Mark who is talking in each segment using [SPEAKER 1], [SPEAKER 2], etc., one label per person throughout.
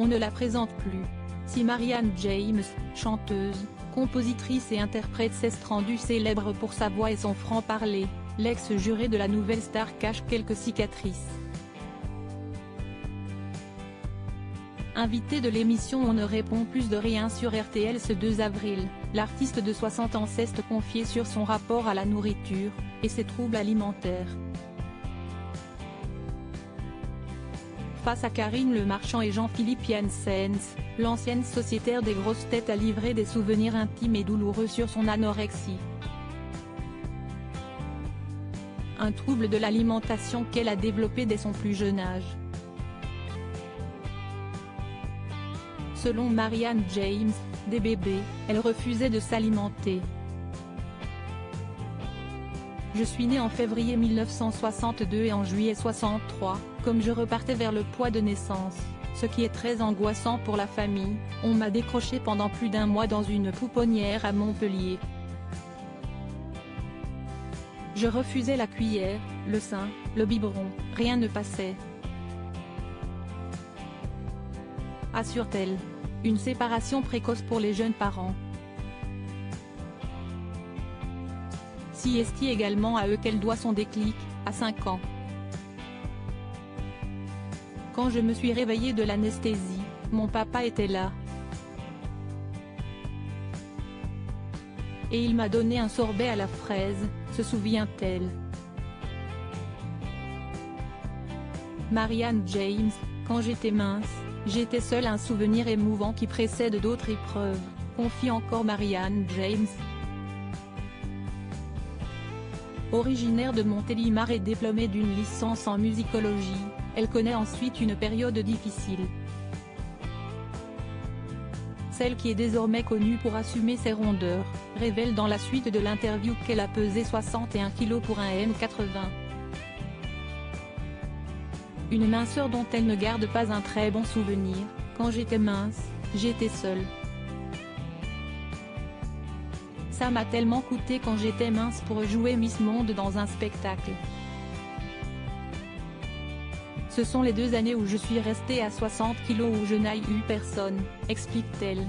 [SPEAKER 1] on ne la présente plus. Si Marianne James, chanteuse, compositrice et interprète s'est rendue célèbre pour sa voix et son franc-parler, l'ex-juré de la nouvelle star cache quelques cicatrices. Invité de l'émission On ne répond plus de rien sur RTL ce 2 avril, l'artiste de 60 ans s'est confié sur son rapport à la nourriture, et ses troubles alimentaires. Face à Karine Le Marchand et Jean-Philippe Janssens, l'ancienne sociétaire des grosses têtes a livré des souvenirs intimes et douloureux sur son anorexie. Un trouble de l'alimentation qu'elle a développé dès son plus jeune âge. Selon Marianne James, dès bébé, elle refusait de s'alimenter. Je suis née en février 1962 et en juillet 63, comme je repartais vers le poids de naissance, ce qui est très angoissant pour la famille, on m'a décroché pendant plus d'1 mois dans une pouponnière à Montpellier. Je refusais la cuillère, le sein, le biberon, rien ne passait. Assure-t-elle. Une séparation précoce pour les jeunes parents. Si est également à eux qu'elle doit son déclic, à 5 ans. Quand je me suis réveillée de l'anesthésie, mon papa était là. Et il m'a donné un sorbet à la fraise, se souvient-elle. Marianne James, quand j'étais mince, j'étais seule, un souvenir émouvant qui précède d'autres épreuves, confie encore Marianne James. Originaire de Montélimar et diplômée d'une licence en musicologie, elle connaît ensuite une période difficile. Celle qui est désormais connue pour assumer ses rondeurs, révèle dans la suite de l'interview qu'elle a pesé 61 kg pour un m80. Une minceur dont elle ne garde pas un très bon souvenir. Quand j'étais mince, j'étais seule. Ça m'a tellement coûté quand j'étais mince pour jouer Miss Monde dans un spectacle. Ce sont les 2 années où je suis restée à 60 kg où je n'ai eu personne, explique-t-elle.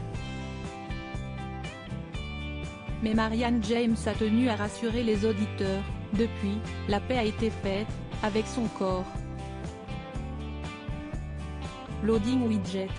[SPEAKER 1] Mais Marianne James a tenu à rassurer les auditeurs, depuis, la paix a été faite, avec son corps. Loading Widget.